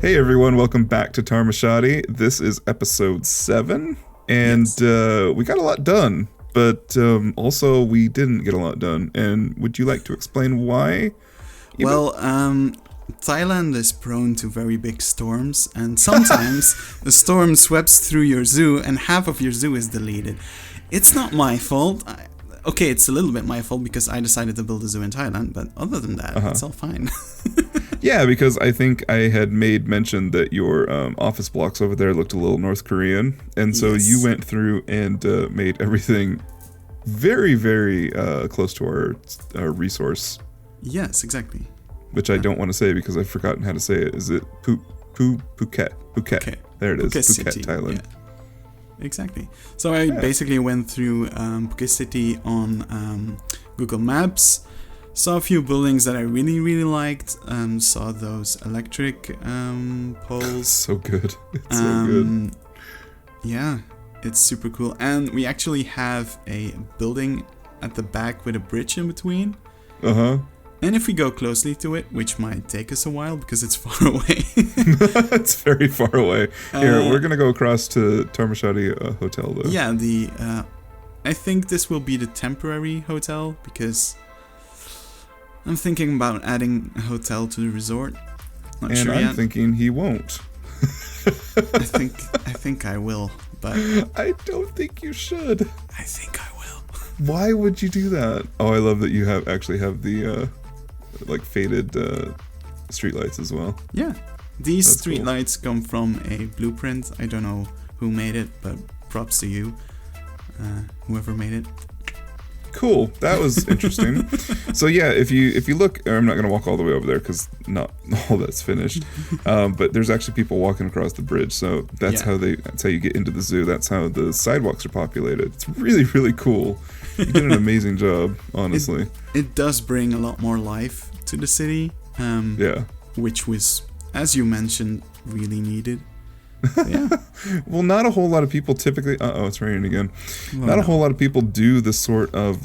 Hey everyone, welcome back to Tharmachati. This is episode 7, and Yes. we got a lot done, but also we didn't get a lot done. And would you like to explain why? Iben? Well, Thailand is prone to very big storms, and sometimes a storm sweeps through your zoo, and half of your zoo is deleted. It's not my fault. Okay, it's a little bit my fault because I decided to build a zoo in Thailand, but other than that, it's all fine. Yeah, because I think I had made mention that your office blocks over there looked a little North Korean, and so Yes. you went through and made everything very, very close to our resource, Yes, exactly. which I don't want to say because I've forgotten how to say it. Is it Phuket? Phuket. There it is. Phuket Phuket, City, Thailand. yeah. Exactly. So I basically went through Phuket City on Google Maps, saw a few buildings that I really liked, saw those electric poles. So good. It's so good. Yeah, it's super cool. And we actually have a building at the back with a bridge in between. Uh-huh. And if we go closely to it, which might take us a while because it's far away. It's very far away. Here, we're going to go across to Tharmachati Hotel, though. Yeah, I think this will be the temporary hotel because I'm thinking about adding a hotel to the resort. Not And sure I'm yet. thinking he won't. I think I will, but I don't think you should. I think I will. Why would you do that? Oh, I love that you actually have the faded streetlights as well. Yeah, these That's cool. streetlights come from a blueprint. I don't know who made it, but props to you, whoever made it. Cool. That was interesting. So yeah, if you look, I'm not going to walk all the way over there because not all that's finished. But there's actually people walking across the bridge. So that's Yeah. how you get into the zoo. That's how the sidewalks are populated. It's really cool. You did an amazing job, honestly. It does bring a lot more life to the city, Yeah. which was, as you mentioned, really needed. Yeah. Well, not a whole lot of people typically. It's raining again. Well, Not a no. whole lot of people do the sort of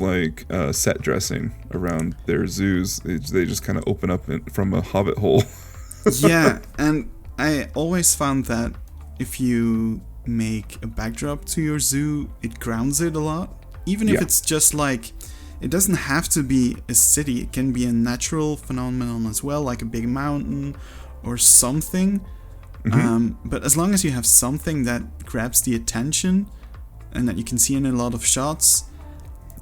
set dressing around their zoos. They just kind of open up from a hobbit hole. Yeah, and I always found that if you make a backdrop to your zoo, it grounds it a lot. Even if Yeah. it's just like, it doesn't have to be a city, it can be a natural phenomenon as well, like a big mountain or something. But as long as you have something that grabs the attention and that you can see in a lot of shots,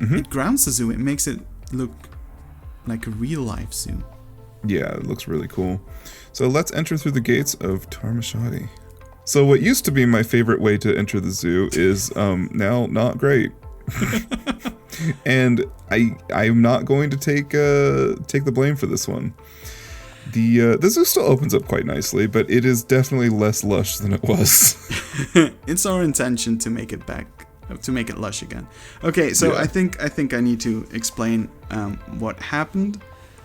it grounds the zoo. It makes it look like a real life zoo. Yeah, it looks really cool. So let's enter through the gates of Tharmachati. So what used to be my favorite way to enter the zoo is now not great. And I'm not going to take the blame for this one. The zoo still opens up quite nicely, but it is definitely less lush than it was. It's our intention to make it lush again. Okay, so Yeah. I think I need to explain what happened.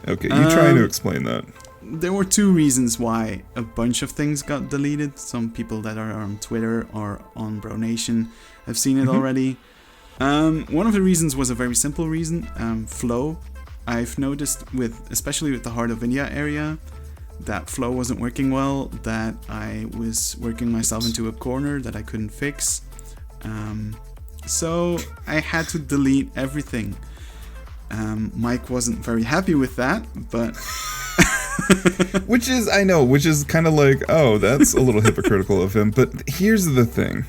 Okay, you trying to explain that. There were two reasons why a bunch of things got deleted. Some people that are on Twitter or on BroNation have seen it already. One of the reasons was a very simple reason, flow. I've noticed especially with the Heart of India area, that flow wasn't working well, that I was working myself into a corner that I couldn't fix. So I had to delete everything. Mike wasn't very happy with that, but Which is kind of like, oh, that's a little hypocritical of him. But here's the thing.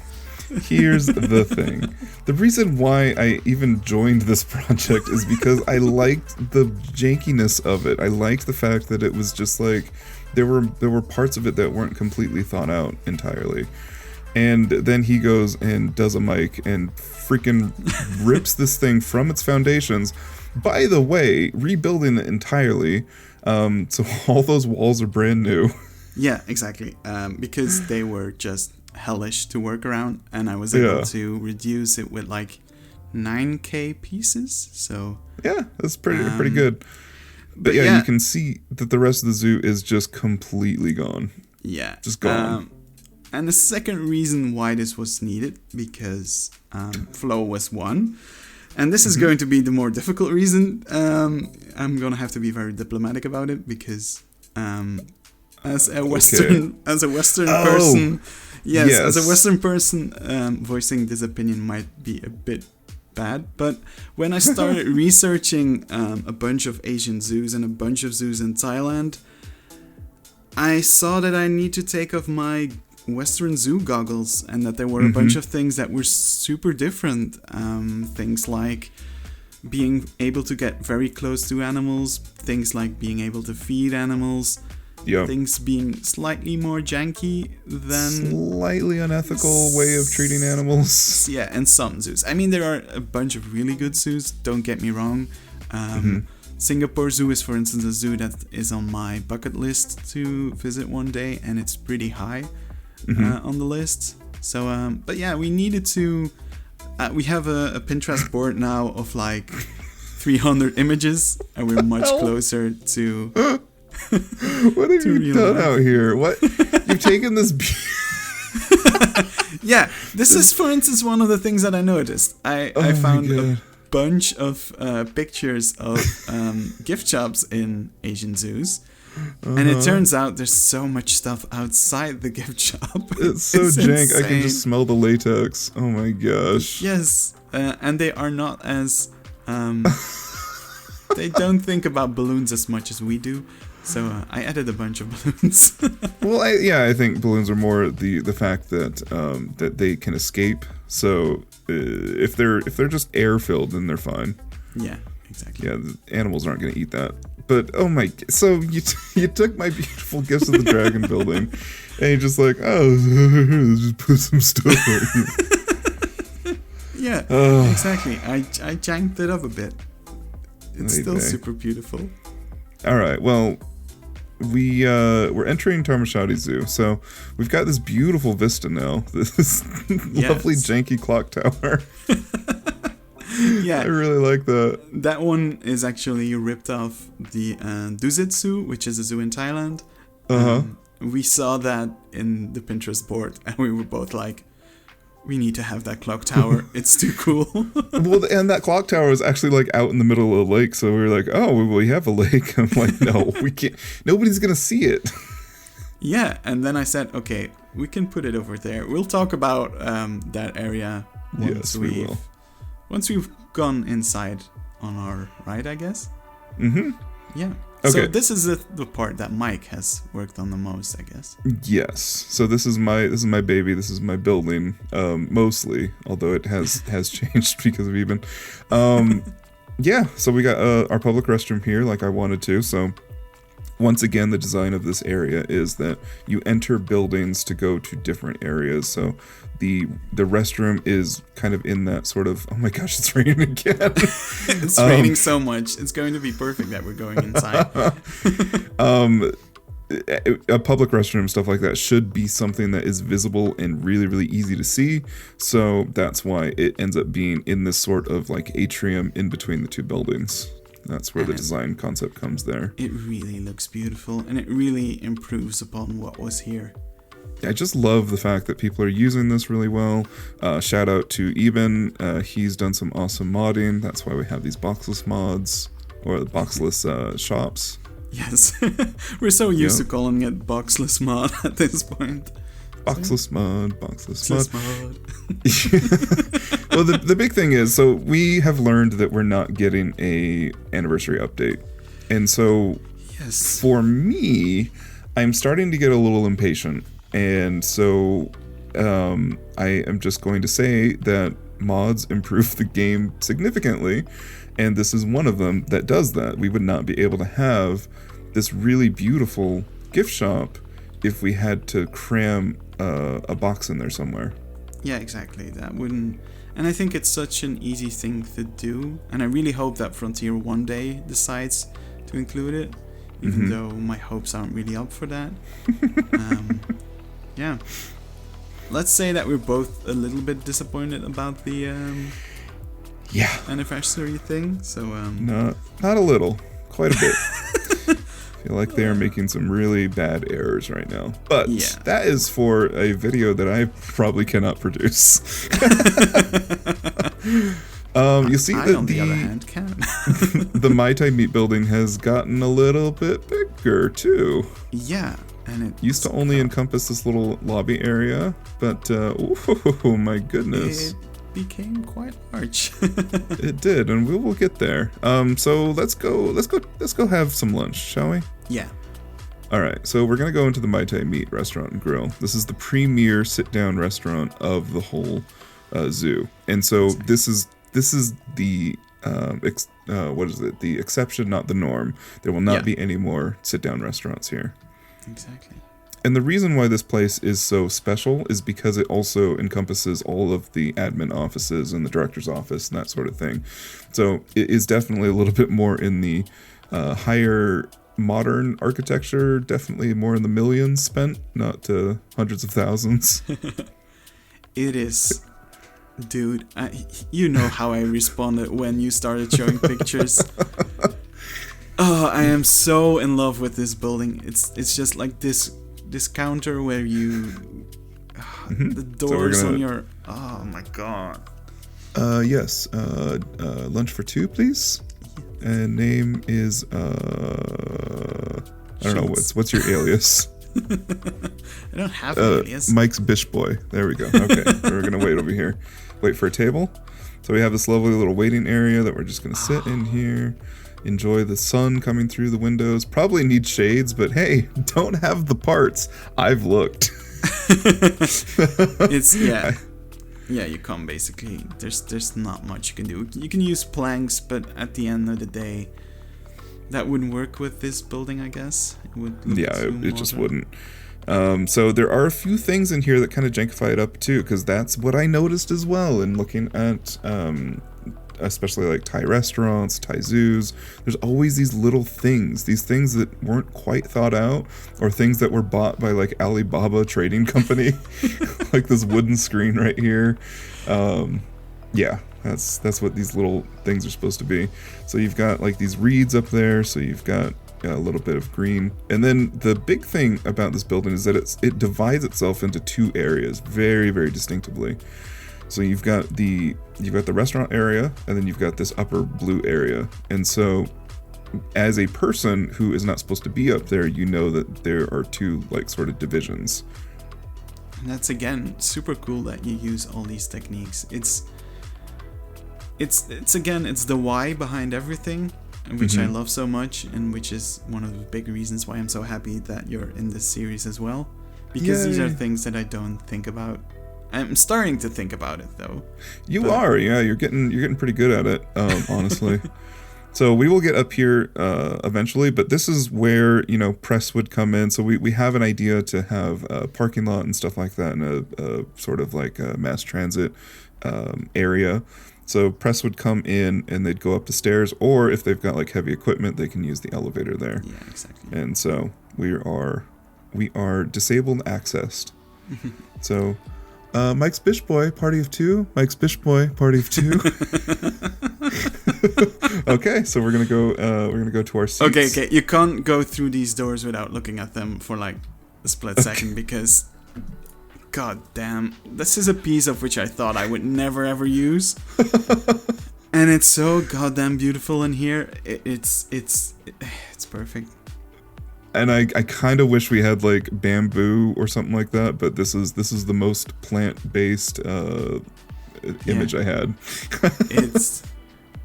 The reason why I even joined this project is because I liked the jankiness of it. I liked the fact that it was just like there were parts of it that weren't completely thought out entirely. And then he goes and does a mic and freaking rips this thing from its foundations. By the way, rebuilding it entirely. So all those walls are brand new. yeah, exactly. Because they were just hellish to work around, and I was able to reduce it with like 9K pieces. So Yeah, that's pretty good. But yeah, you can see that the rest of the zoo is just completely gone. Yeah, Just gone. And the second reason why this was needed, because flow was one. And this is going to be the more difficult reason. I'm going to have to be very diplomatic about it because as a Western person. Yes, as a Western person, voicing this opinion might be a bit bad, but when I started researching a bunch of Asian zoos and a bunch of zoos in Thailand, I saw that I need to take off my Western zoo goggles, and that there were a bunch of things that were super different. Things like being able to get very close to animals, things like being able to feed animals, things being slightly more janky than... Slightly unethical way of treating animals. Yeah, and some zoos. I mean, there are a bunch of really good zoos, don't get me wrong. Singapore Zoo is, for instance, a zoo that is on my bucket list to visit one day, and it's pretty high on the list. So, but yeah, we needed to... we have a Pinterest board now of like 300 images, and we're much closer to... What have you done out here? What? You've taken this... Yeah, this is, for instance, one of the things that I noticed. I found a bunch of pictures of gift shops in Asian zoos. And it turns out there's so much stuff outside the gift shop. It's so jank. Insane. I can just smell the latex. Oh my gosh. Yes. And they are not as... they don't think about balloons as much as we do. So I added a bunch of balloons. Well, I think balloons are more the fact that that they can escape. So if they're just air filled, then they're fine. Yeah, exactly. Yeah, the animals aren't going to eat that. But oh my! So you took my beautiful gifts of the dragon building, and you're just like, just put some stuff on here. Yeah, exactly. I janked it up a bit. It's still super beautiful. All right, well, we're entering Tharmachati Zoo, so we've got this beautiful vista now. This lovely janky clock tower. Yeah, I really like that. That one is actually ripped off the Dusit Zoo, which is a zoo in Thailand. We saw that in the Pinterest board, and we were both like, we need to have that clock tower. It's too cool. Well, and that clock tower is actually like out in the middle of the lake. So we were like, oh, we have a lake. I'm like, no, we can't. Nobody's going to see it. Yeah. And then I said, okay, we can put it over there. We'll talk about that area once we've gone inside on our ride, I guess. Yeah. Okay. So this is the part that Mike has worked on the most, I guess. Yes. So this is my baby. This is my building, mostly, although it has changed because of Iben. Yeah. So we got our public restroom here, like I wanted to. So once again, the design of this area is that you enter buildings to go to different areas. So the restroom is kind of in that sort of, oh my gosh, it's raining again. It's raining so much. It's going to be perfect that we're going inside. A public restroom, stuff like that, should be something that is visible and really, really easy to see. So that's why it ends up being in this sort of like atrium in between the two buildings. That's where the design concept comes there. It really looks beautiful, and it really improves upon what was here. I just love the fact that people are using this really well. Shout out to Iben. He's done some awesome modding. That's why we have these boxless mods, or boxless shops. Yes. We're so used to calling it boxless mod at this point. Boxless mod. Well, the big thing is, so we have learned that we're not getting a anniversary update. And so for me, I'm starting to get a little impatient. And so I am just going to say that mods improve the game significantly, and this is one of them that does that. We would not be able to have this really beautiful gift shop if we had to cram a box in there somewhere. Yeah, exactly. That wouldn't... And I think it's such an easy thing to do, and I really hope that Frontier one day decides to include it, even though my hopes aren't really up for that. Yeah. Let's say that we're both a little bit disappointed about the anniversary thing. So not a little, quite a bit. I feel like they are making some really bad errors right now. But that is for a video that I probably cannot produce. You see I, that on the other hand, can. The Mai Tai meat building has gotten a little bit bigger too. Yeah. And it used to only encompass this little lobby area, but oh my goodness, it became quite large. it did, and we will get there. So let's go have some lunch, shall we? Yeah. All right, so we're gonna go into the Mai Tai Meat restaurant and grill. This is the premier sit-down restaurant of the whole zoo, and so this is the what is it? The exception, not the norm. There will not be any more sit-down restaurants here. Exactly. And the reason why this place is so special is because it also encompasses all of the admin offices and the director's office and that sort of thing. So it is definitely a little bit more in the higher modern architecture, definitely more in the millions spent, not hundreds of thousands. It is. Dude, you know how I responded when you started showing pictures. Oh, I am so in love with this building. It's just like this counter where you the doors on your oh my god. Yes. Lunch for two, please. And name is I don't know what's your alias. I don't have an alias. Mike's Bish Boy. There we go. Okay, we're gonna wait over here. Wait for a table. So we have this lovely little waiting area that we're just gonna sit in here. Enjoy the sun coming through the windows. Probably need shades, but hey, don't have the parts. I've looked. It's yeah, you come basically. There's not much you can do. You can use planks, but at the end of the day, that wouldn't work with this building, I guess. It would look it just wouldn't. So there are a few things in here that kind of jankify it up too, because that's what I noticed as well in looking at especially like Thai restaurants, Thai zoos. There's always these little things, these things that weren't quite thought out, or things that were bought by like Alibaba Trading Company, like this wooden screen right here. That's what these little things are supposed to be. So you've got like these reeds up there, so you've got a little bit of green. And then the big thing about this building is that it divides itself into two areas very, very distinctively. So you've got the restaurant area, and then you've got this upper blue area. And so as a person who is not supposed to be up there, you know that there are two like sort of divisions. And that's again super cool that you use all these techniques. It's the why behind everything, which I love so much, and which is one of the big reasons why I'm so happy that you're in this series as well. Because these are things that I don't think about. I'm starting to think about it though. You are, yeah. You're getting pretty good at it, honestly. So we will get up here eventually, but this is where press would come in. So we have an idea to have a parking lot and stuff like that, and a sort of like a mass transit area. So press would come in and they'd go up the stairs, or if they've got like heavy equipment, they can use the elevator there. Yeah, exactly. And so we are disabled accessed. So. Mike's Bish Boy, party of two. Mike's Bish Boy, party of two. Okay, so we're gonna go to our seats. Okay. You can't go through these doors without looking at them for like a split second, because, god damn, this is a piece of which I thought I would never ever use, and it's so goddamn beautiful in here. It's perfect. And I kind of wish we had like bamboo or something like that, but this is the most plant-based image I had.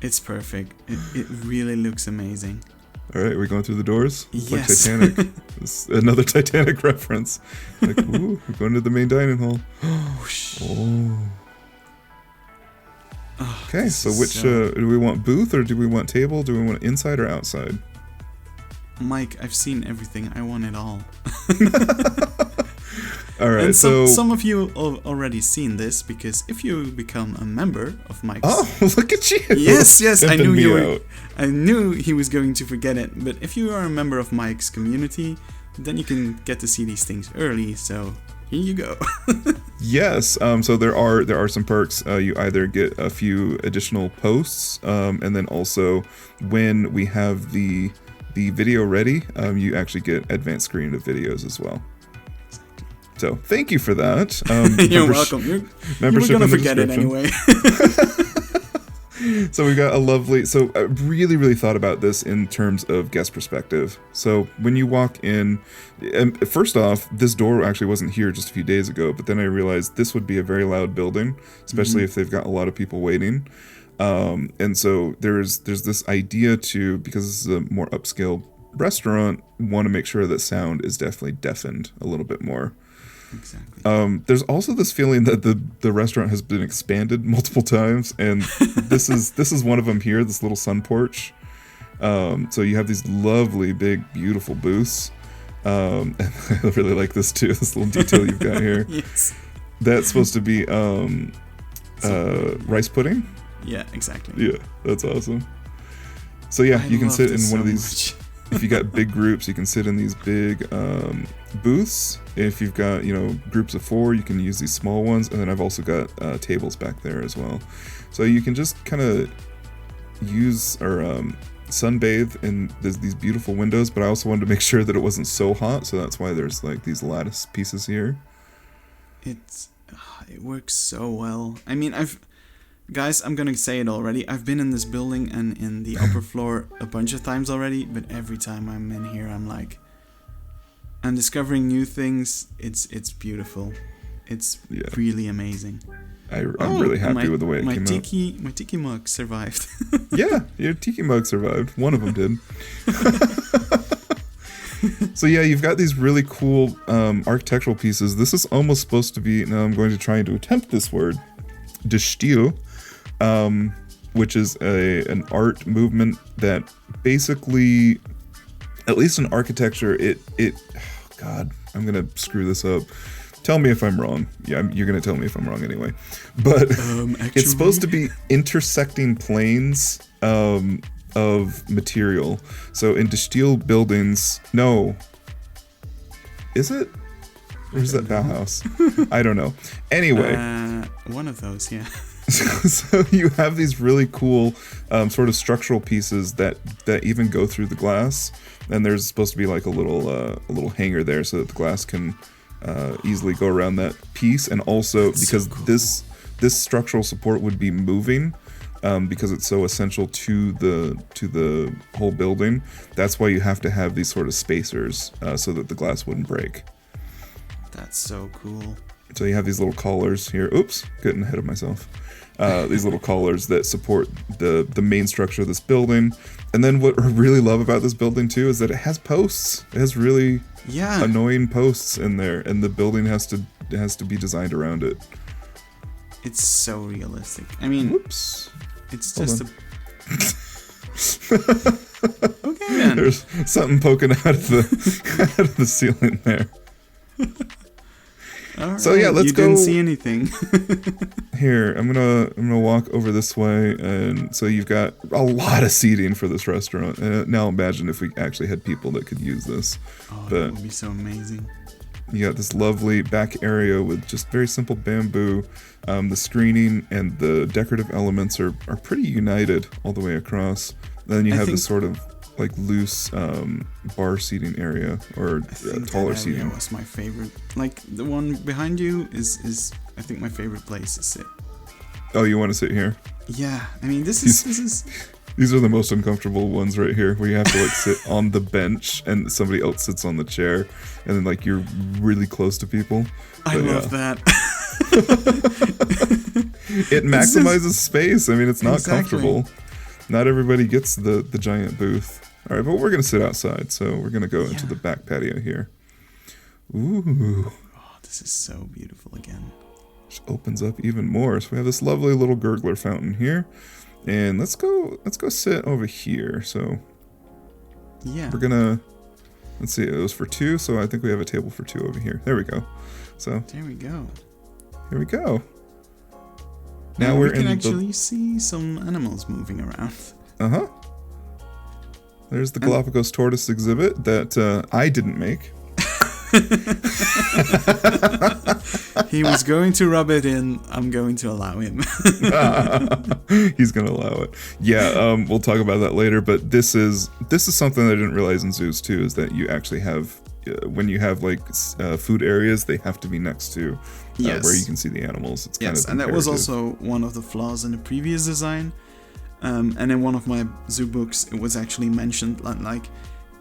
It's perfect. It really looks amazing. All right, we're going through the doors. Yes. Like Titanic. This is another Titanic reference. Like, ooh, we're going to the main dining hall. Oh. Okay, so which do we want, booth or do we want table? Do we want inside or outside? Mike, I've seen everything. I want it all. All right, and so some of you have already seen this, because if you become a member of Mike's... Oh, look at you! Yes, I knew you were. I knew he was going to forget it. But if you are a member of Mike's community, then you can get to see these things early. So here you go. Yes. So there are some perks. You either get a few additional posts, and then also when we have the video ready, you actually get advanced screen of videos as well. So thank you for that. You're welcome. You were going to forget it anyway. So we got a lovely. So I really, really thought about this in terms of guest perspective. So when you walk in, and first off, this door actually wasn't here just a few days ago. But then I realized this would be a very loud building, especially if they've got a lot of people waiting. And so there's this idea to, because this is a more upscale restaurant, want to make sure that sound is definitely deafened a little bit more. Exactly. There's also this feeling that the restaurant has been expanded multiple times, and this is one of them here. This little sun porch. So you have these lovely, big, beautiful booths. And I really like this too. This little detail you've got here. Yes. That's supposed to be rice pudding. Yeah, exactly. Yeah, that's awesome. So yeah, you can sit in one of these. Much. If you got big groups, you can sit in these big booths. If you've got, groups of 4, you can use these small ones. And then I've also got tables back there as well. So you can just kind of use or sunbathe in these beautiful windows. But I also wanted to make sure that it wasn't so hot. So that's why there's like these lattice pieces here. It works so well. I mean, Guys, I'm gonna say it already. I've been in this building and in the upper floor a bunch of times already, but every time I'm in here, I'm discovering new things. It's beautiful. It's really amazing. I'm really happy with the way it came out. My tiki mug survived. Yeah, your tiki mug survived. One of them did. So yeah, you've got these really cool architectural pieces. This is almost supposed to be. Now I'm going to try to attempt this word, de Stil. Which is an art movement that basically, at least in architecture, it God, I'm gonna screw this up. Tell me if I'm wrong. Yeah, you're gonna tell me if I'm wrong anyway. But it's supposed to be intersecting planes of material. So in de Stil buildings, no, is it? Or is that Bauhaus? I don't know. Anyway, one of those, yeah. So you have these really cool sort of structural pieces that even go through the glass, and there's supposed to be like a little hanger there so that the glass can easily go around that piece, and also that's because so cool. this structural support would be moving because it's so essential to the whole building. That's why you have to have these sort of spacers so that the glass wouldn't break. That's so cool. So you have these little collars here. Oops, getting ahead of myself. These little collars that support the main structure of this building. And then what I really love about this building too is that it has posts. It has really annoying posts in there, and the building has to be designed around it. It's so realistic. I mean, whoops. It's Hold just okay, man. There's something poking out of the ceiling there. Right. So yeah, let's go. You didn't see anything. Here, I'm gonna walk over this way, and so you've got a lot of seating for this restaurant. Now imagine if we actually had people that could use this. Oh, that would be so amazing. You got this lovely back area with just very simple bamboo. The screening and the decorative elements are pretty united all the way across. Then you have this sort of like loose bar seating area, or taller seating. That was my favorite. Like the one behind you is I think my favorite place to sit. Oh, you want to sit here? Yeah, I mean this is. These are the most uncomfortable ones right here, where you have to like sit on the bench and somebody else sits on the chair, and then like you're really close to people. I love that. It maximizes space. I mean, it's not comfortable. Not everybody gets the giant booth. All right, but we're gonna sit outside, so we're gonna go into the back patio here. Ooh. Oh, this is so beautiful again. Which opens up even more. So we have this lovely little gurgler fountain here. And let's go sit over here. So we're gonna, let's see, it was for 2, so I think we have a table for 2 over here. There we go. So there we go. Here we go. Now we can actually see some animals moving around. Uh-huh. There's the Galapagos tortoise exhibit that I didn't make. He was going to rub it in. I'm going to allow him. He's going to allow it. Yeah, we'll talk about that later. But this is something I didn't realize in zoos too, is that you actually have when you have like food areas, they have to be next to where you can see the animals. It's kind of and that was also one of the flaws in the previous design. And in one of my zoo books, it was actually mentioned like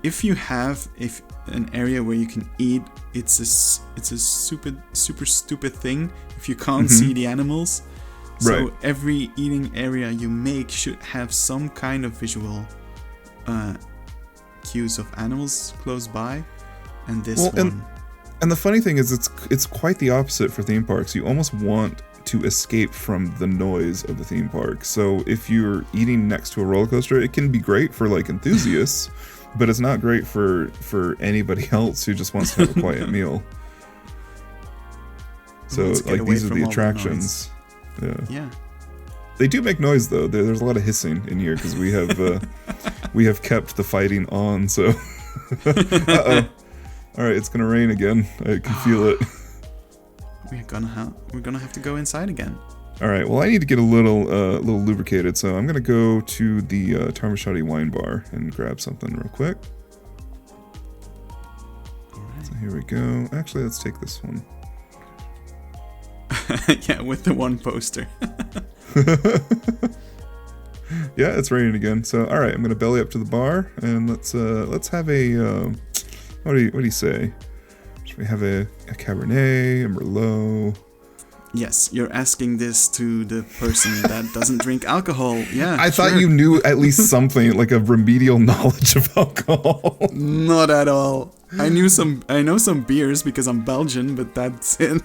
if you have an area where you can eat, it's a super stupid thing if you can't see the animals. So every eating area you make should have some kind of visual cues of animals close by, and this one. And the funny thing is, it's quite the opposite for theme parks. You almost want to escape from the noise of the theme park. So if you're eating next to a roller coaster, it can be great for like enthusiasts, but it's not great for anybody else who just wants to have a quiet meal. So like these are the attractions. Yeah. They do make noise though. There's a lot of hissing in here because we have kept the fighting on. So, uh-oh. All right, it's gonna rain again. I can feel it. We're gonna have to go inside again. All right. Well, I need to get a little lubricated, so I'm gonna go to the Tharmachati wine bar and grab something real quick. All right. So here we go. Actually, let's take this one. Yeah, with the one poster. Yeah, it's raining again. So, all right, I'm gonna belly up to the bar and let's have a what do you say? Should we have a Cabernet, a Merlot? Yes, you're asking this to the person that doesn't drink alcohol. Yeah, I thought you knew at least something, like a remedial knowledge of alcohol. Not at all. I know some beers because I'm Belgian, but that's it.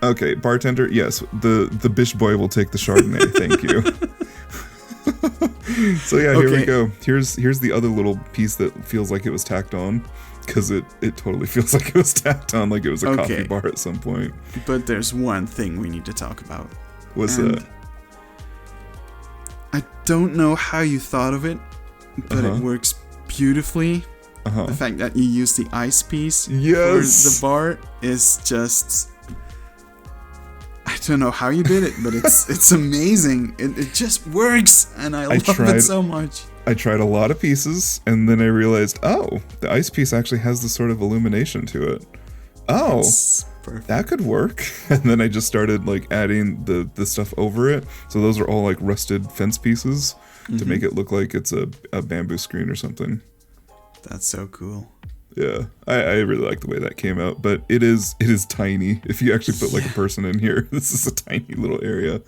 Okay, bartender. Yes, the Bish boy will take the Chardonnay. Thank you. So yeah, here we go. Here's the other little piece that feels like it was tacked on. Because it totally feels like it was tacked on, like it was a coffee bar at some point. But there's one thing we need to talk about. What's that? I don't know how you thought of it, but it works beautifully. The fact that you use the ice piece for the bar is just... I don't know how you did it, but it's amazing. It just works, and I love it so much. I tried a lot of pieces, and then I realized, oh, the ice piece actually has this sort of illumination to it. Oh, that could work. And then I just started like adding the stuff over it. So those are all like rusted fence pieces to make it look like it's a bamboo screen or something. That's so cool. Yeah, I really like the way that came out, but it is tiny. If you actually put like a person in here, this is a tiny little area.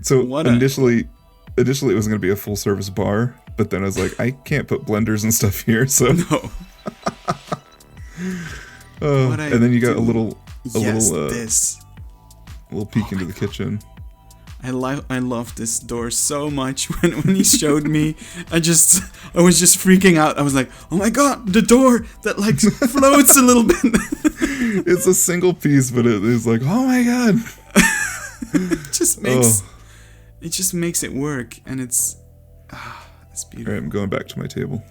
So initially it was going to be a full service bar, but then I was like, I can't put blenders and stuff here, so no. And then you got a little peek into the God. kitchen. I love this door so much. When he showed me, I was just freaking out. I was like, oh my God, the door that like floats a little bit. It's a single piece, but it is like, oh my God. It just makes it work, and it's beautiful. All right, I'm going back to my table.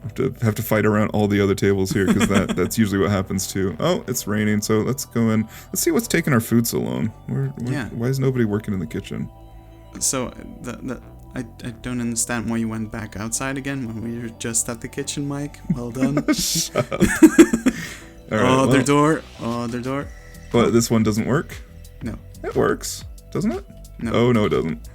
I have to fight around all the other tables here because that's usually what happens too. Oh, it's raining, so let's go in. Let's see what's taking our food so long. Why is nobody working in the kitchen? So I don't understand why you went back outside again when we were just at the kitchen, Mike. Well done. Shut up. All right, their door. But this one doesn't work? No. It works, doesn't it? No. Oh, no, it doesn't.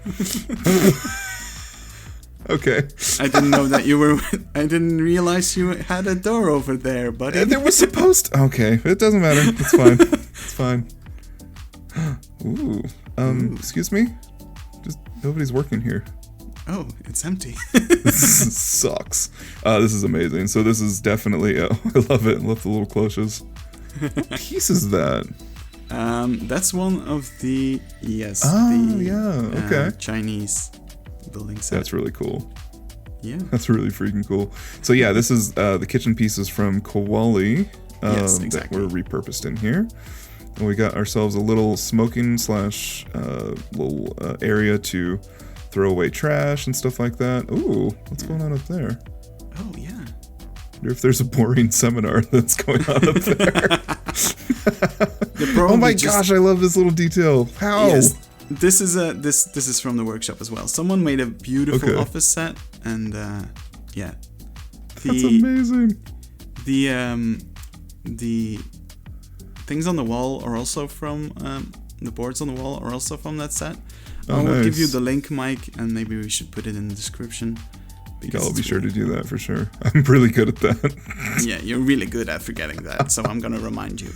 Okay. I didn't know that you were... I didn't realize you had a door over there, buddy. There was supposed to... Okay, it doesn't matter. It's fine. It's fine. Ooh. Excuse me? Just nobody's working here. Oh, it's empty. This sucks. This is amazing. So this is definitely... I love it. I love the little cloches. What piece is that? That's one of the... Yes. Okay. Chinese building set. That's really cool. Yeah. That's really freaking cool. So yeah, this is the kitchen pieces from Kowali yes, exactly. that were repurposed in here. And we got ourselves a little smoking slash little area to throw away trash and stuff like that. Ooh, what's going on up there? Oh, yeah. I wonder if there's a boring seminar that's going on up there. Oh my gosh, I love this little detail. How? Yes. This is from the workshop as well. Someone made a beautiful office set, and yeah, that's amazing. The things on the wall are also from the boards on the wall are also from that set. Oh, I'll give you nice. the link, Mike, and maybe we should put it in the description. Yeah, I'll be sure to do that for sure. I'm really good at that. Yeah, you're really good at forgetting that, so I'm gonna remind you.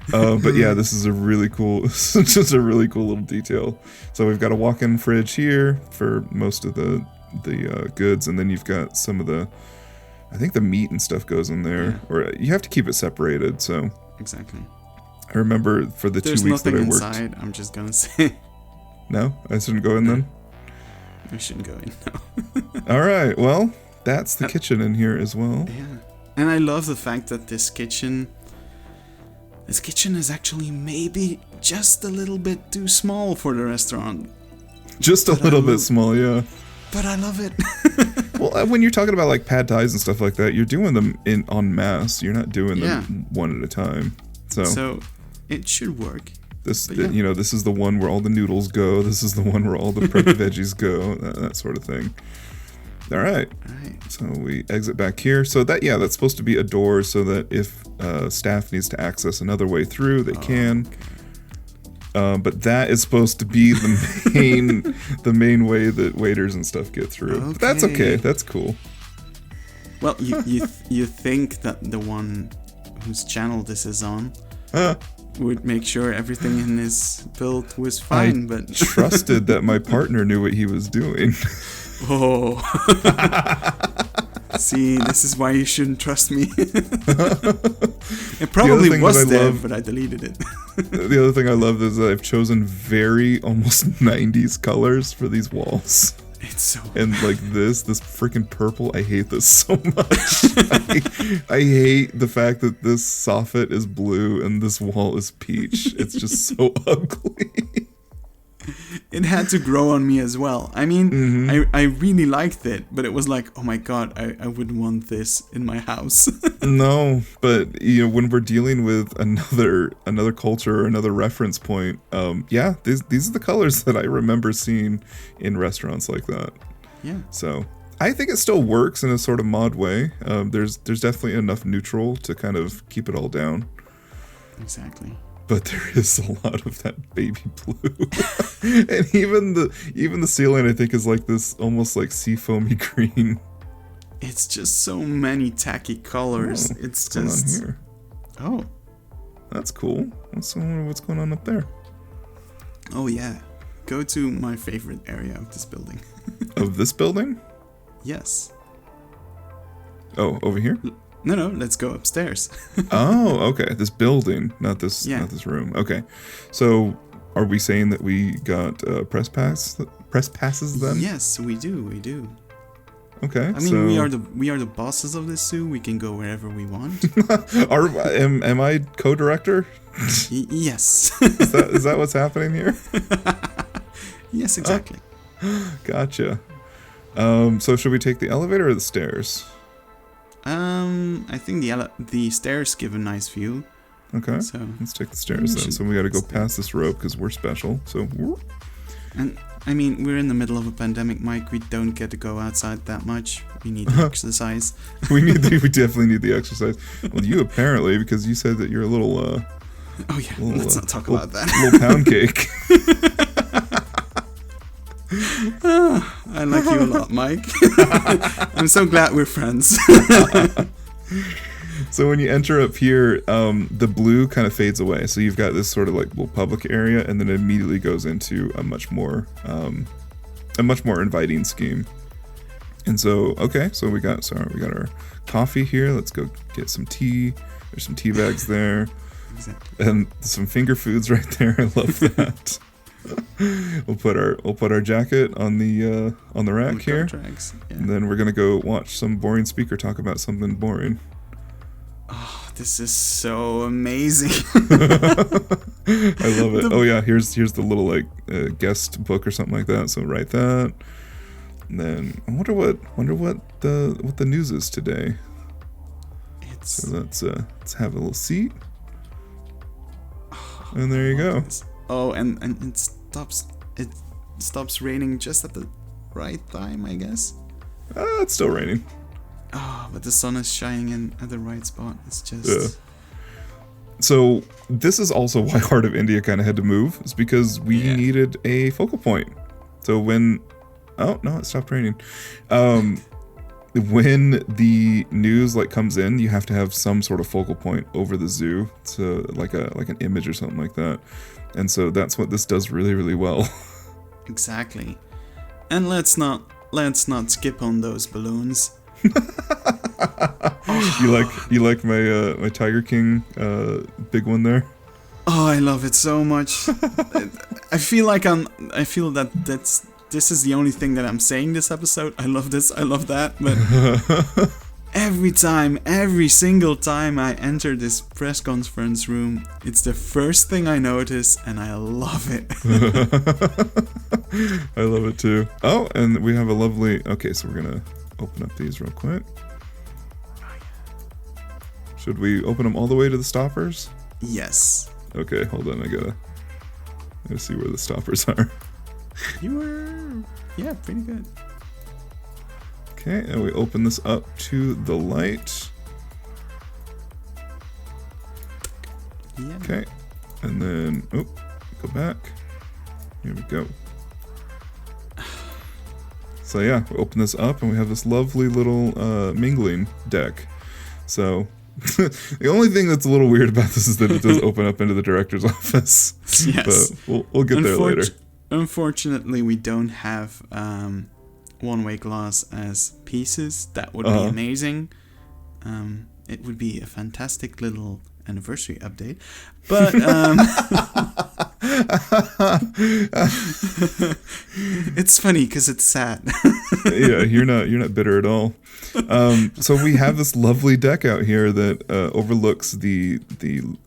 But yeah, this is a really cool, just a really cool little detail. So we've got a walk-in fridge here for most of the goods, and then you've got some of the, I think the meat and stuff goes in there, Yeah. or you have to keep it separated. So Exactly. I remember for the There's 2 weeks that nothing I worked. inside. I'm just gonna say No, I shouldn't go in then. we shouldn't go in now. All right, well, that's the kitchen in here as well. Yeah, and I love the fact that this kitchen is actually maybe just a little bit too small for the restaurant, Just a But I little bit love- small, yeah. but I love it. Well, when you're talking about like pad thais and stuff like that, you're doing them in en masse. You're not doing them one at a time. So it should work. This, But yeah. you know, this is the one where all the noodles go. This is the one where all the prepped veggies go. That sort of thing. All right. All right. So we exit back here. So that, yeah, that's supposed to be a door so that if staff needs to access another way through, they can. But that is supposed to be the main way that waiters and stuff get through. But that's okay. Okay. That's cool. Well, you think that the one whose channel this is on would make sure everything in his build was fine, but Trusted that my partner knew what he was doing. oh. See, this is why you shouldn't trust me. It probably thing was that I there, love- but I deleted it. The other thing I love is that I've chosen very almost 90s colors for these walls. It's so And like this freaking purple, I hate this so much. I hate the fact that this soffit is blue and this wall is peach. It's just so ugly. it had to grow on me as well. I mean, I really liked it, but it was like, oh my god, I wouldn't want this in my house. No, but you know, when we're dealing with another culture or another reference point, yeah, these are the colors that I remember seeing in restaurants like that. Yeah. So I think it still works in a sort of mod way. There's definitely enough neutral to kind of keep it all down. Exactly. But there is a lot of that baby blue. And even the ceiling I think is like this almost like seafoamy green. It's just so many tacky colors. Oh, It's what's going on just here? oh That's cool. What's going on up there? oh yeah. Go to my favorite area of this building. Of this building? Yes. Oh, over here? No, let's go upstairs. Oh, okay. This building, not this room. Okay. So, are we saying that we got press passes then? Yes, we do. Okay. I mean, we are the bosses of this zoo. We can go wherever we want. am I co-director? Yes. Is that what's happening here? Yes, exactly. Gotcha. So should we take the elevator or the stairs? I think the stairs give a nice view. Okay. So Let's take the stairs then. So we got to go past this rope because we're special. So. and I mean, we're in the middle of a pandemic, Mike. We don't get to go outside that much. We need to exercise. We definitely need the exercise. Well, you apparently, because you said that you're a little Oh yeah, let's not talk about that. little pound cake. I like you a lot, Mike. I'm so glad we're friends. So when you enter up here, the blue kind of fades away. So you've got this sort of like little public area, and then it immediately goes into a much more inviting scheme. And so, okay, so we got our coffee here. Let's go get some tea. There's some tea bags there, Exactly. and some finger foods right there. I love that. We'll put our jacket on the rack here, Drags. Yeah. and then we're gonna go watch some boring speaker talk about something boring. Oh, this is so amazing. I love it. Oh yeah, here's the little like guest book or something like that. So write that. And then I wonder what the news is today. So let's have a little seat. And there you go. Oh, and it stops raining just at the right time, I guess. It's still raining. Oh, but the sun is shining in at the right spot. It's just So this is also why Heart of India kind of had to move. It's because we needed a focal point. So when... Oh, no, it stopped raining. When the news like comes in, you have to have some sort of focal point over the zoo to like an image or something like that. And so that's what this does really, really well. Exactly. And let's not skip on those balloons. You like my my Tiger King big one there? Oh, I love it so much. I feel that this is the only thing that I'm saying this episode. I love this, I love that, but every single time I enter this press conference room, it's the first thing I notice, and I love it. I love it too. Oh, and we have a lovely... Okay, so we're gonna open up these real quick. Should we open them all the way to the stoppers? Yes. Okay, hold on, I gotta see where the stoppers are. You were... Yeah, pretty good. Okay, and we open this up to the light. Yeah. Okay, and then, go back. Here we go. So yeah, we open this up and we have this lovely little mingling deck. So the only thing that's a little weird about this is that it does open up into the director's office. Yes. But we'll get there later. Unfortunately, we don't have one-way glass as pieces. That would be amazing. It would be a fantastic little anniversary update. But it's funny because it's sad. Yeah, you're not bitter at all. So we have this lovely deck out here that overlooks the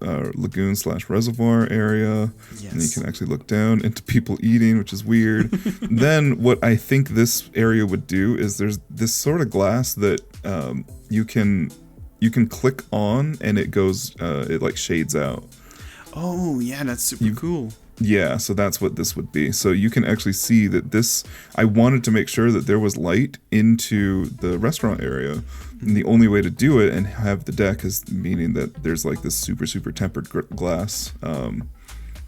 lagoon/reservoir area. Yes. And you can actually look down into people eating, which is weird. Then what I think this area would do is there's this sort of glass that you can click on and it goes it like shades out. Oh yeah, that's super cool. Yeah, so that's what this would be. So you can actually see that this, I wanted to make sure that there was light into the restaurant area. And the only way to do it and have the deck is meaning that there's like this super, super tempered glass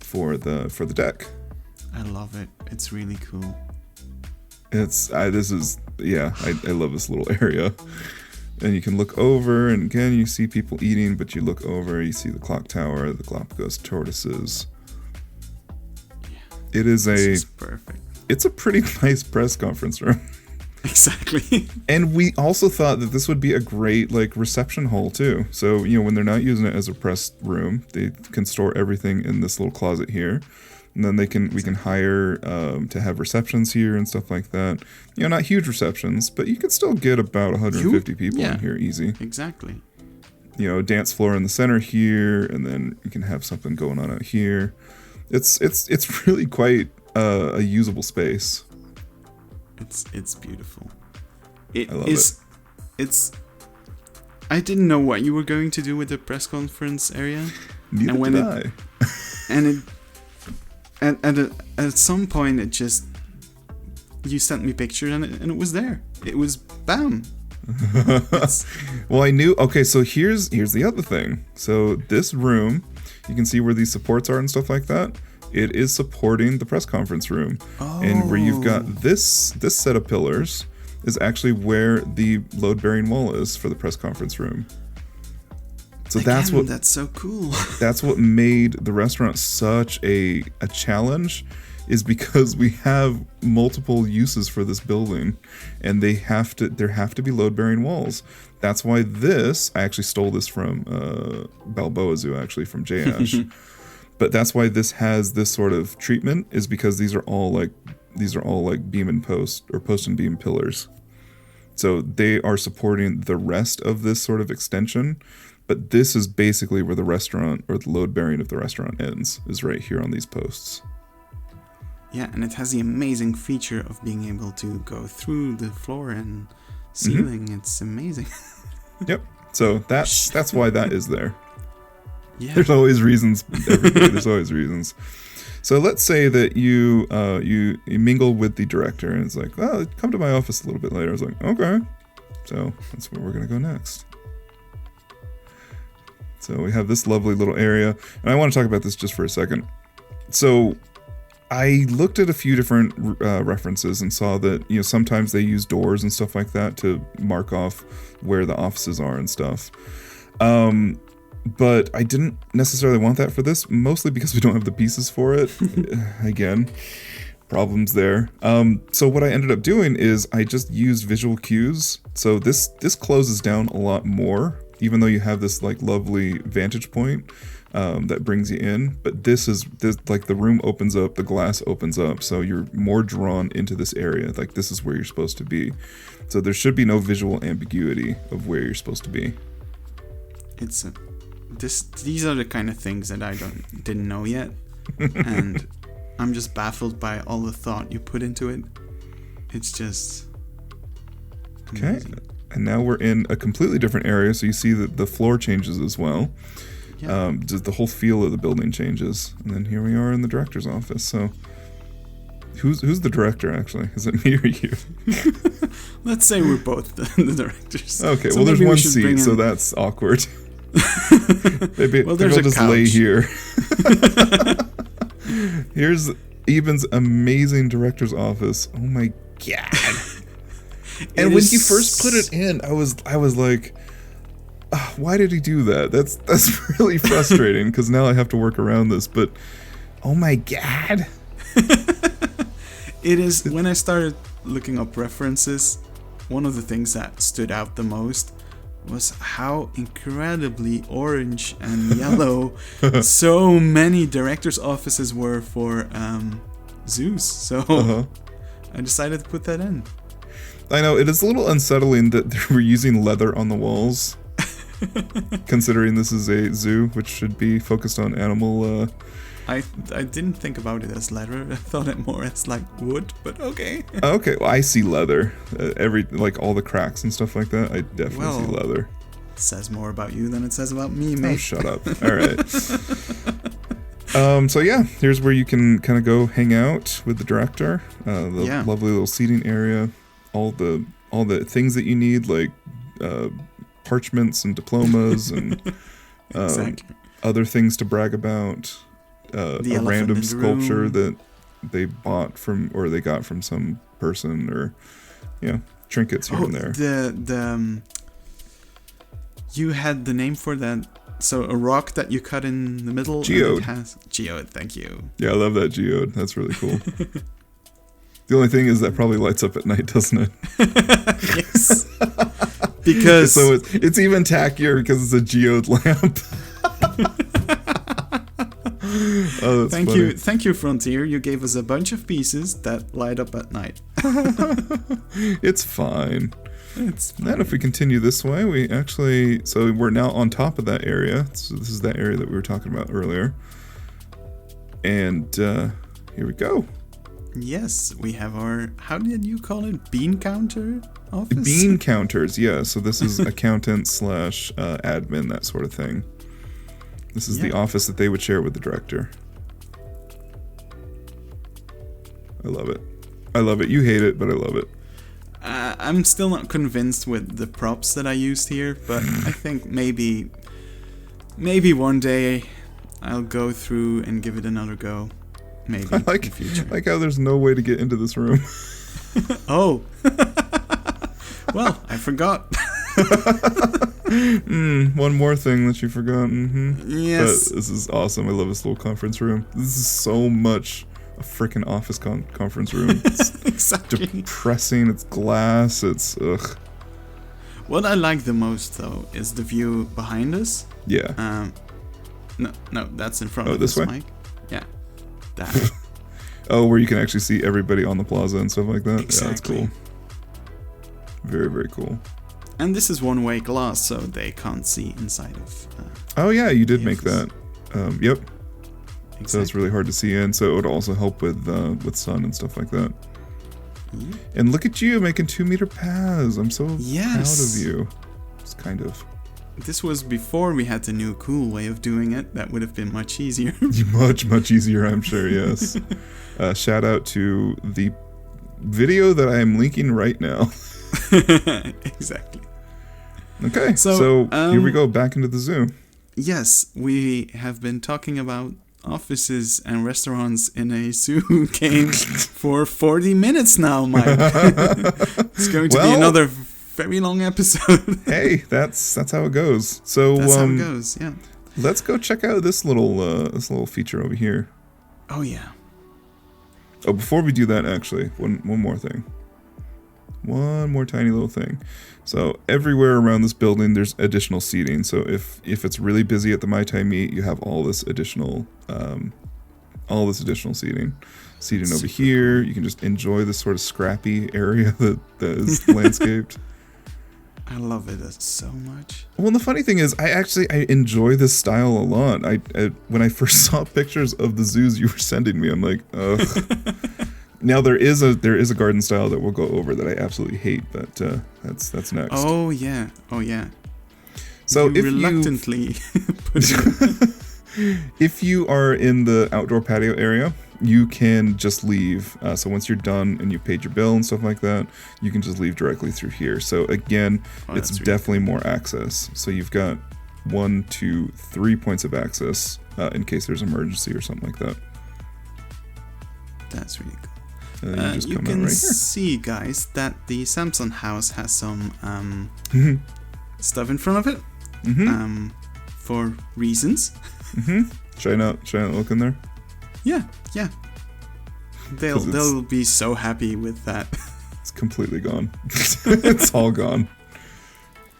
for the deck. I love it. It's really cool. I love this little area. And you can look over, and again, you see people eating, but you look over, you see the clock tower, the Galapagos tortoises. It is perfect. It's a pretty nice press conference room. Exactly. And we also thought that this would be a great like reception hall too. So, when they're not using it as a press room, they can store everything in this little closet here. And then we can hire to have receptions here and stuff like that. Not huge receptions, but you can still get about 150 people in here easy. Exactly. A dance floor in the center here, and then you can have something going on out here. It's really quite a usable space. It's beautiful. I love it. I didn't know what you were going to do with the press conference area. Neither did I. And at some point you sent me pictures and it was there. It was bam. Well, I knew. Okay, so here's the other thing. So this room, you can see where these supports are and stuff like that. It is supporting the press conference room. Oh. And where you've got this set of pillars is actually where the load-bearing wall is for the press conference room. So that's so cool. That's what made the restaurant such a challenge, is because we have multiple uses for this building, and there have to be load-bearing walls. That's why I actually stole this from Balboa Zoo, actually from J-Ash. But that's why this has this sort of treatment, is because these are all like beam and post, or post and beam pillars. So they are supporting the rest of this sort of extension. But this is basically where the restaurant, or the load bearing of the restaurant, ends, is right here on these posts. Yeah, and it has the amazing feature of being able to go through the floor and ceiling. Mm-hmm. It's amazing. Yep. So that's why that is there. Yeah. There's always reasons. There's always reasons. So let's say that you mingle with the director, and it's like, oh, come to my office a little bit later. I was like, okay. So that's where we're gonna go next. So we have this lovely little area, and I want to talk about this just for a second. So I looked at a few different references and saw that, you know, sometimes they use doors and stuff like that to mark off where the offices are and stuff. But I didn't necessarily want that for this, mostly because we don't have the pieces for it. Again, problems there. So what I ended up doing is I just used visual cues. So this closes down a lot more, even though you have this like lovely vantage point that brings you in. But this like the room opens up, the glass opens up, so you're more drawn into this area. Like this is where you're supposed to be. So there should be no visual ambiguity of where you're supposed to be. These are the kind of things that I didn't know yet, and I'm just baffled by all the thought you put into it. It's just amazing. Okay, and now we're in a completely different area, so you see that the floor changes as well. Yeah. Just the whole feel of the building changes, and then here we are in the director's office. So, who's the director actually? Is it me or you? Let's say we're both the directors. Okay, so well, there's one seat, so that's awkward. Maybe well, there's I'll a just couch. lay here. Here's Iben's amazing director's office. Oh my god! And when he first put it in, I was like, why did he do that? That's really frustrating because now I have to work around this. But oh my god! It is. When I started looking up references, one of the things that stood out the most was how incredibly orange and yellow so many directors' offices were for Zeus. So I decided to put that in. I know, it is a little unsettling that they were using leather on the walls, considering this is a zoo, which should be focused on animal... I didn't think about it as leather. I thought it more as like wood, but okay. Okay, well, I see leather. Like all the cracks and stuff like that, I definitely see leather. Says more about you than it says about me, mate. Oh, shut up. All right. So yeah, here's where you can kind of go hang out with the director. The lovely little seating area. All the things that you need, like parchments and diplomas and exactly. Other things to brag about. A random sculpture that they bought from, or they got from some person, or trinkets here and there. You had the name for that. So a rock that you cut in the middle. Geode. Geode. Thank you. Yeah, I love that geode. That's really cool. The only thing is that probably lights up at night, doesn't it? Yes. Because so it's even tackier because it's a geode lamp. Oh, thank you, Frontier. You gave us a bunch of pieces that light up at night. It's fine. Then if we continue this way, so we're now on top of that area. So this is that area that we were talking about earlier. And here we go. Yes, we have our, how did you call it? Bean counter office? Bean counters, yeah. So this is accountant / admin, that sort of thing. This is the office that they would share with the director. I love it. I love it. You hate it, but I love it. I'm still not convinced with the props that I used here, but I think maybe one day I'll go through and give it another go. Maybe in the future. I like how there's no way to get into this room. Oh. Well, I forgot. One more thing that you forgot. Yes. But this is awesome. I love this little conference room. This is so much a freaking office conference room. It's exactly. depressing. It's glass. It's ugh. What I like the most though is the view behind us. Yeah. No, that's in front of this us, way? Mike. Yeah. That. Oh, where you can actually see everybody on the plaza and stuff like that. Exactly. Yeah, that's cool. Very, very cool. And this is one-way glass, so they can't see inside of. Oh yeah, you did make office. that. Yep. Exactly. So it's really hard to see in. So it would also help with sun and stuff like that. Yeah. And look at you making 2-meter paths. I'm so proud Yes. of you. It's kind of. This was before we had the new cool way of doing it. That would have been much easier. Much easier, I'm sure. Yes. Shout out to the video that I am linking right now. Exactly. Okay, so here we go back into the zoo. yes, we have been talking about offices and restaurants in a zoo game for 40 minutes now, Mike. It's going to be another very long episode. Hey, that's how it goes. So that's how it goes. Yeah. Let's go check out this little feature over here. Oh yeah. Oh, before we do that, actually, one more thing. One more tiny little thing. So everywhere around this building, there's additional seating. So if it's really busy at the Mai Tai meet, you have all this additional seating. Seating over here, you can just enjoy this sort of scrappy area that is landscaped. I love it so much. Well, the funny thing is, I enjoy this style a lot. I when I first saw pictures of the zoos you were sending me, I'm like, ugh. Now there is a garden style that we'll go over that I absolutely hate, but that's next. Oh yeah. So you reluctantly put it. If you are in the outdoor patio area, you can just leave. So once you're done and you've paid your bill and stuff like that, you can just leave directly through here. So again, it's definitely more access. So you've got 1, 2, 3 points of access in case there's an emergency or something like that. That's really cool. You can see, guys, that the Samson house has some stuff in front of it for reasons. Should I not look in there? Yeah. They'll be so happy with that. It's completely gone. It's all gone.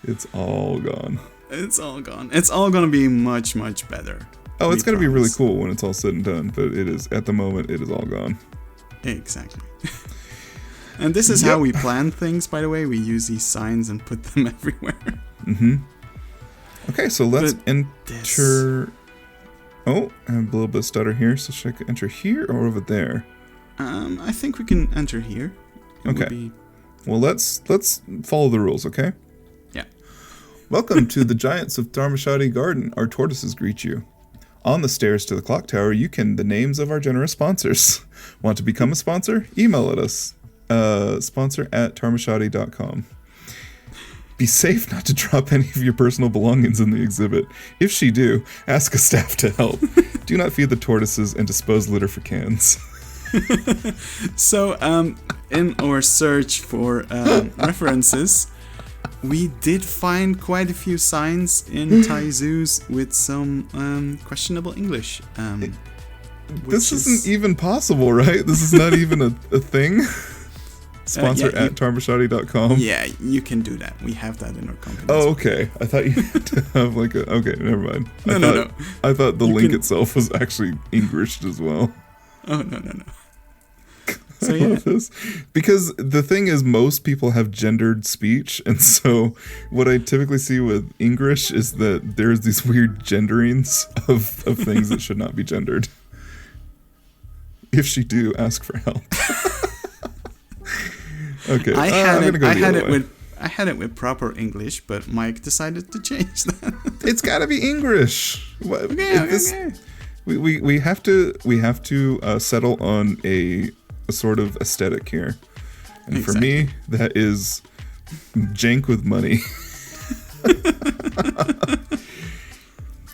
It's all gone. It's all gone. It's all gonna be much, much better. Oh, it's gonna be really cool when it's all said and done, but it is, at the moment, it is all gone. Exactly. And this is how we plan things, by the way. We use these signs and put them everywhere. Okay, so let's enter... Oh, I have a little bit of stutter here, so should I enter here or over there? I think we can enter here. Okay. Well, let's follow the rules, okay? Yeah. Welcome to the Giants of Tharmachati Garden. Our tortoises greet you. On the stairs to the clock tower, the names of our generous sponsors. Want to become a sponsor? Email at us. sponsor@tharmachati.com. Be safe not to drop any of your personal belongings in the exhibit. If she do, ask a staff to help. Do not feed the tortoises and dispose litter for cans. So, in our search for references, we did find quite a few signs in Thai zoos with some questionable English. This isn't even possible, right? This is not even a thing? Sponsor at Tharmachati.com. Yeah, you can do that. We have that in our company. Oh, okay. I thought you had to have like a... Okay, never mind. No. I thought the link itself was actually Englished as well. Oh, no. So I love this. Because the thing is, most people have gendered speech, and so what I typically see with English is that there's these weird genderings of things that should not be gendered. If she do, ask for help. Okay, I had it with proper English, but Mike decided to change that. It's got to be English. Okay. We have to settle on a sort of aesthetic here, and for me, that is jank with money.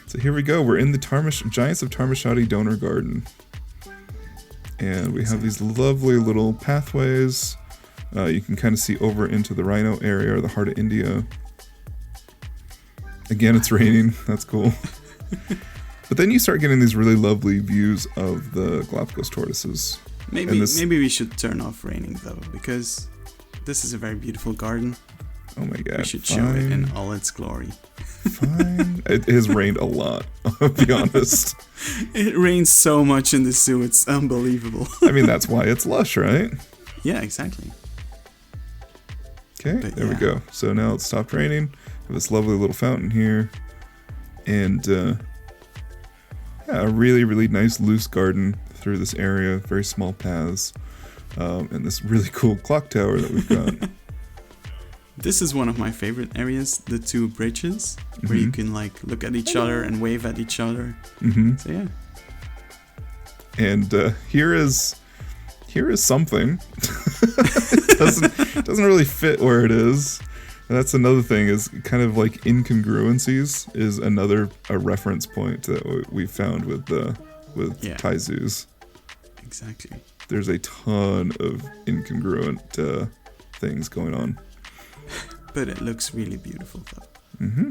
So here we go. We're in the Giants of Tharmachati Donor Garden, and we have these lovely little pathways. You can kind of see over into the rhino area or the heart of India. Again, it's raining. That's cool. But then you start getting these really lovely views of the Galapagos tortoises. Maybe we should turn off raining, though, because this is a very beautiful garden. Oh my god. We should show it in all its glory. Fine. It has rained a lot, I'll be honest. It rains so much in this zoo, it's unbelievable. I mean, that's why it's lush, right? Yeah, exactly. Okay, there we go. So now it's stopped raining. We have this lovely little fountain here. And a really, really nice loose garden through this area. Very small paths. And this really cool clock tower that we've got. This is one of my favorite areas, the two bridges, where you can like look at each other and wave at each other. So yeah. And here is something. It doesn't really fit where it is. That's another thing, is kind of like incongruencies is a reference point that we found with Thai zoos. Exactly. There's a ton of incongruent things going on. But it looks really beautiful, though. Mm-hmm.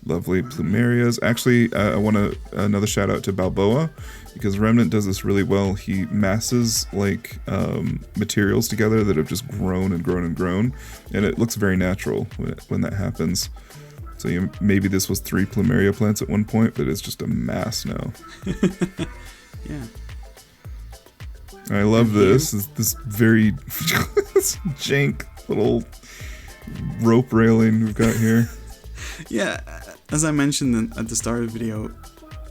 Lovely plumerias. Actually, I want another shout out to Balboa, because Remnant does this really well. He masses like materials together that have just grown and grown and grown, and it looks very natural when that happens. So maybe this was 3 plumeria plants at one point, but it's just a mass now. Yeah. I love this. This very this jank little rope railing we've got here. Yeah, as I mentioned at the start of the video,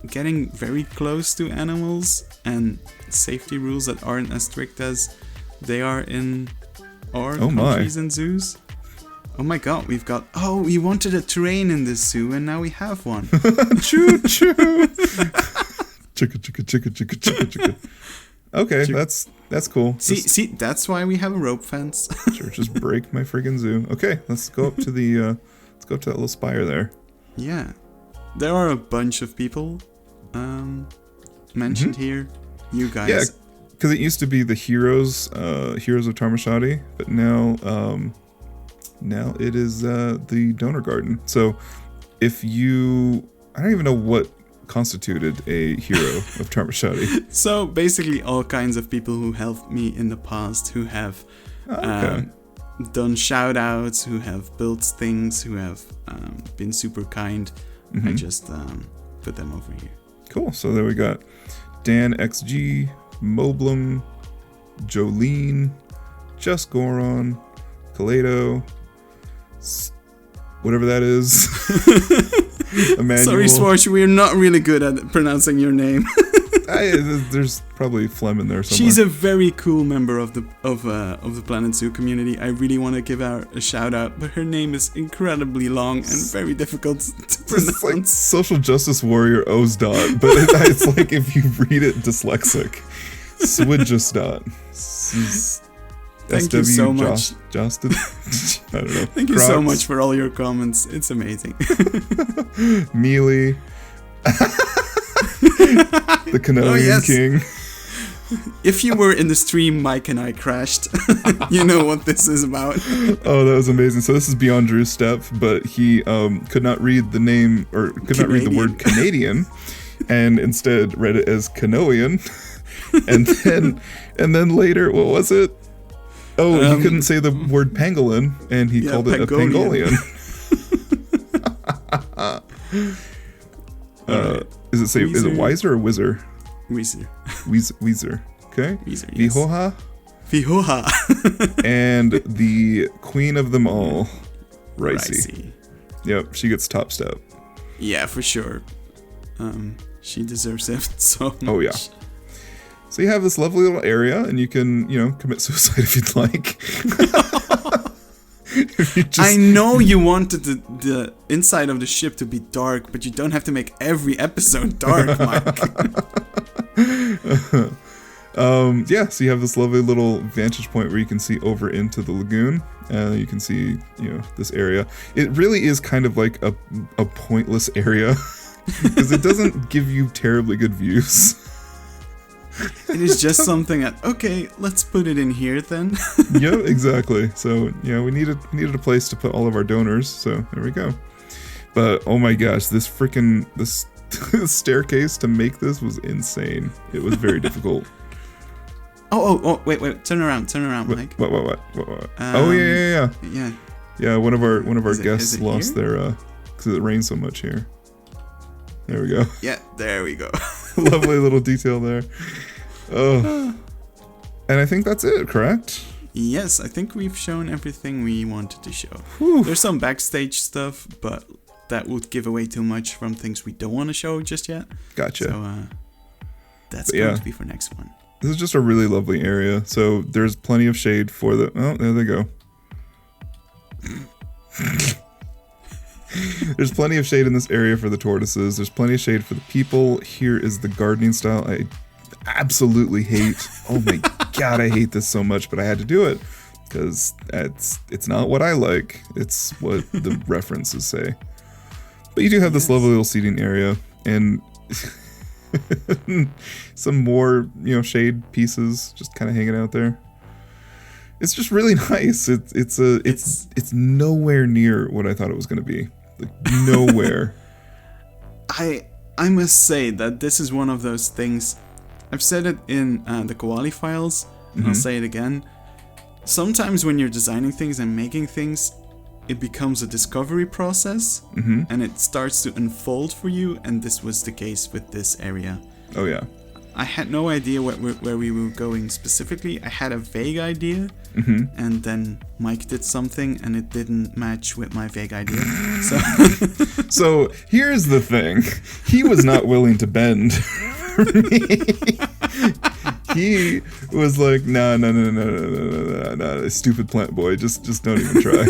getting very close to animals and safety rules that aren't as strict as they are in our countries and zoos. Oh my god, we wanted a train in this zoo and now we have one. Choo choo. Chicka chicka chicka chicka chicka chicka. Okay, that's cool. See, that's why we have a rope fence. Sure, just break my friggin' zoo. Okay, let's go up to that little spire there. Yeah, there are a bunch of people mentioned here. You guys. Yeah, because it used to be the heroes of Tharmachati, but now it is the donor garden. So I don't even know what constituted a hero of Tharmachati. So basically all kinds of people who helped me in the past, who have done shout outs, who have built things, who have been super kind. Mm-hmm. I just put them over here. Cool. So there we got Dan XG, Moblum, Jolene, Just Goron, Kaleido, whatever that is. Emmanuel. Sorry, Swarsh, we're not really good at pronouncing your name. There's probably phlegm in there somewhere. She's a very cool member of the Planet Zoo community. I really want to give her a shout out, but her name is incredibly long and very difficult to pronounce. It's like social justice warrior Ozdot, but it's like if you read it dyslexic. Swidjusdot. Thank you so much. Justin? I don't know. Thank you so much for all your comments. It's amazing. Mealy. The Canonian King. If you were in the stream, Mike and I crashed. You know what this is about. Oh, that was amazing. So this is beyond Drew's step, but he could not read the name, or could not read the word Canadian, and instead read it as Canoian. And then later, what was it? Oh, he couldn't say the word pangolin, and he called it a pangolian. Is it Wiser or Whizzer? Weezer. Weezer. Okay. Weezer, yes. Vihoha. And the queen of them all, Ricey. Yep, she gets top step. Yeah, for sure. She deserves it so much. Oh, yeah. So you have this lovely little area, and you can, commit suicide if you'd like. I know you wanted the inside of the ship to be dark, but you don't have to make every episode dark, Mike. So you have this lovely little vantage point where you can see over into the lagoon. You can see, this area. It really is kind of like a pointless area because it doesn't give you terribly good views. It is just something that, okay, let's put it in here then. Yep, exactly. So, we needed a place to put all of our donors, so there we go. But, oh my gosh, this staircase to make this was insane. It was very difficult. Oh, wait, turn around, Mike. What? Oh, yeah. Yeah, one of our guests lost their, because it rained so much here. There we go. Yeah, there we go. Lovely little detail there. Oh. And I think that's it, correct? Yes, I think we've shown everything we wanted to show. Whew. There's some backstage stuff, but that would give away too much from things we don't want to show just yet. Gotcha. So that's going to be for next one. This is just a really lovely area. So there's plenty of shade for the... Oh, there they go. There's plenty of shade in this area for the tortoises. There's plenty of shade for the people. Here is the gardening style I absolutely hate. Oh my god, I hate this so much, but I had to do it because it's not what I like. It's what the references say. But you do have this lovely little seating area and some more, shade pieces just kind of hanging out there. It's just really nice. It's nowhere near what I thought it was going to be. Like nowhere. I must say that this is one of those things. I've said it in the Koali files, and I'll say it again. Sometimes when you're designing things and making things, it becomes a discovery process, and it starts to unfold for you, and this was the case with this area. Oh yeah. I had no idea where we were going specifically. I had a vague idea, and then Mike did something, and it didn't match with my vague idea. So here's the thing. He was not willing to bend for me. He was like, no, stupid plant boy. Just don't even try.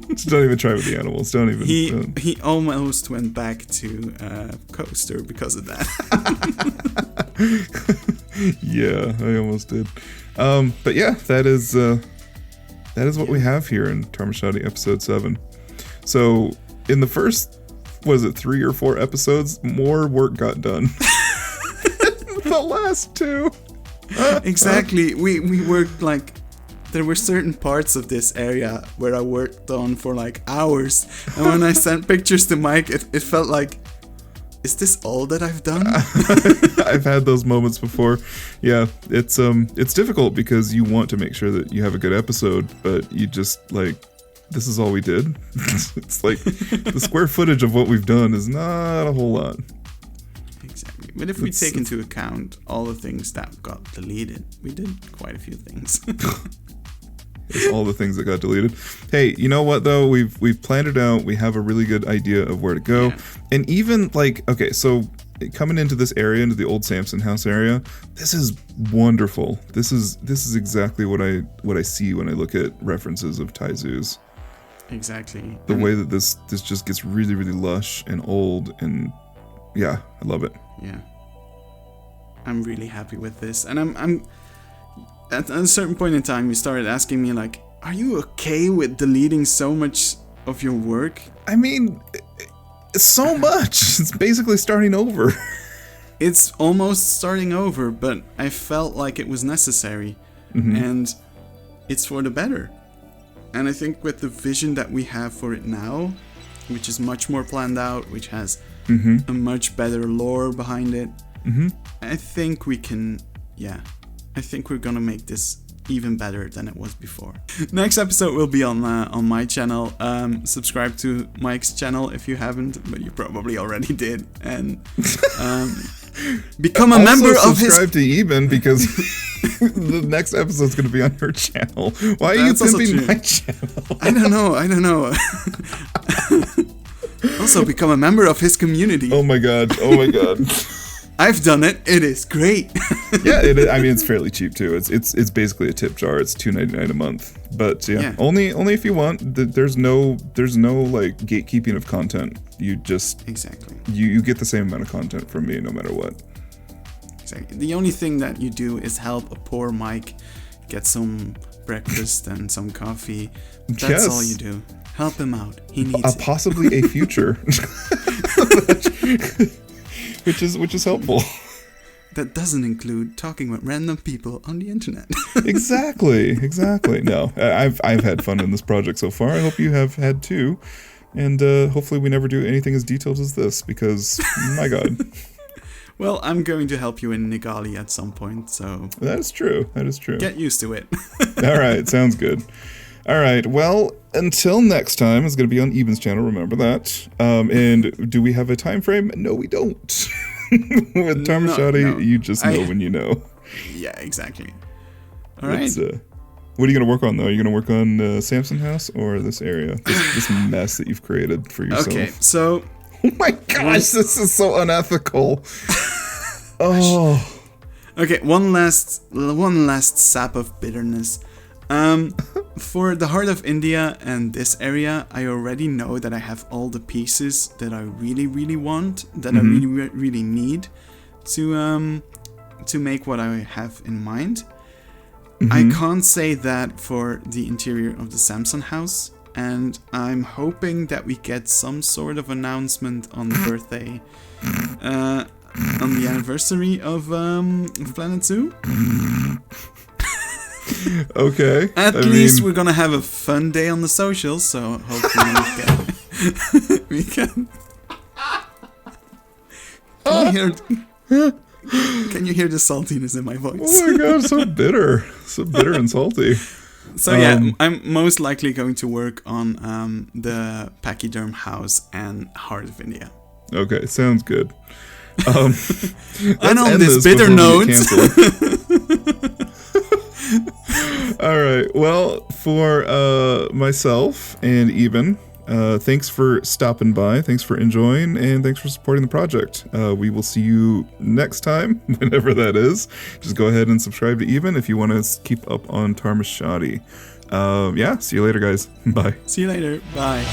Just don't even try with the animals. Don't even. He almost went back to coaster because of that. Yeah, I almost did. But yeah, that is what we have here in Tharmachati episode 7. So in the first, was it 3 or 4 episodes, more work got done. The last 2. Exactly. We worked like, there were certain parts of this area where I worked on for like hours, and when I sent pictures to Mike, it felt like, is this all that I've done? I've had those moments before. Yeah, it's difficult because you want to make sure that you have a good episode, but you just like, this is all we did. It's like the square footage of what we've done is not a whole lot. Exactly. But if we take into account all the things that got deleted, we did quite a few things. It's all the things that got deleted. Hey, you know what though? We've planned it out. We have a really good idea of where to go. Yeah. And even like, okay, so coming into this area, into the old Samson house area, this is wonderful. This is exactly what I see when I look at references of Thai zoos. Exactly. The way that this just gets really, really lush and old, and yeah, I love it. Yeah. I'm really happy with this. And I'm at a certain point in time, you started asking me like, are you okay with deleting so much of your work? I mean, it's so much. It's basically starting over. It's almost starting over, but I felt like it was necessary. And it's for the better. And I think with the vision that we have for it now, which is much more planned out, which has a much better lore behind it, I think we can, I think we're gonna make this even better than it was before. Next episode will be on my channel. Subscribe to Mike's channel if you haven't, but you probably already did. And become a member of his... subscribe to Iben because the next episode's gonna be on her channel. Why are you pimping my channel? I don't know. Also become a member of his community. Oh my god. I've done it. It is great. Yeah, I mean, it's fairly cheap too. It's basically a tip jar. It's $2.99 a month. But yeah, only if you want. There's no like gatekeeping of content. You just you get the same amount of content from me no matter what. Exactly. The only thing that you do is help a poor Mike get some breakfast and some coffee. That's all you do. Help him out. He needs it. Possibly a future. Which is helpful. That doesn't include talking with random people on the internet. Exactly. No, I've had fun in this project so far. I hope you have had too, and hopefully we never do anything as detailed as this because my god. Well, I'm going to help you in Nigali at some point, so that is true. Get used to it. All right, sounds good. All right, well, until next time, it's going to be on Iben's channel, remember that. And do we have a time frame? No, we don't. With Tharmachati, no. You just know when you know. Yeah, exactly. All right. What are you going to work on, though? Are you going to work on Samson House or this area? This mess that you've created for yourself? Okay, so... Oh my gosh, this is so unethical. Oh. Okay, one last sap of bitterness. For the Heart of India and this area, I already know that I have all the pieces that I really, really want, that I really, really need to make what I have in mind. I can't say that for the interior of the Samson house, and I'm hoping that we get some sort of announcement on the birthday, on the anniversary of Planet Zoo. Okay. At least we're gonna have a fun day on the socials, so hopefully we can. Can you hear the saltiness in my voice? Oh my god, so bitter and salty. So yeah, I'm most likely going to work on the Pachyderm house and Heart of India. Okay, sounds good. And on this bitter note. All right. Well, for myself and Iben, thanks for stopping by. Thanks for enjoying, and thanks for supporting the project. We will see you next time, whenever that is. Just go ahead and subscribe to Iben if you want to keep up on Tharmachati. Yeah, see you later, guys. Bye. See you later. Bye.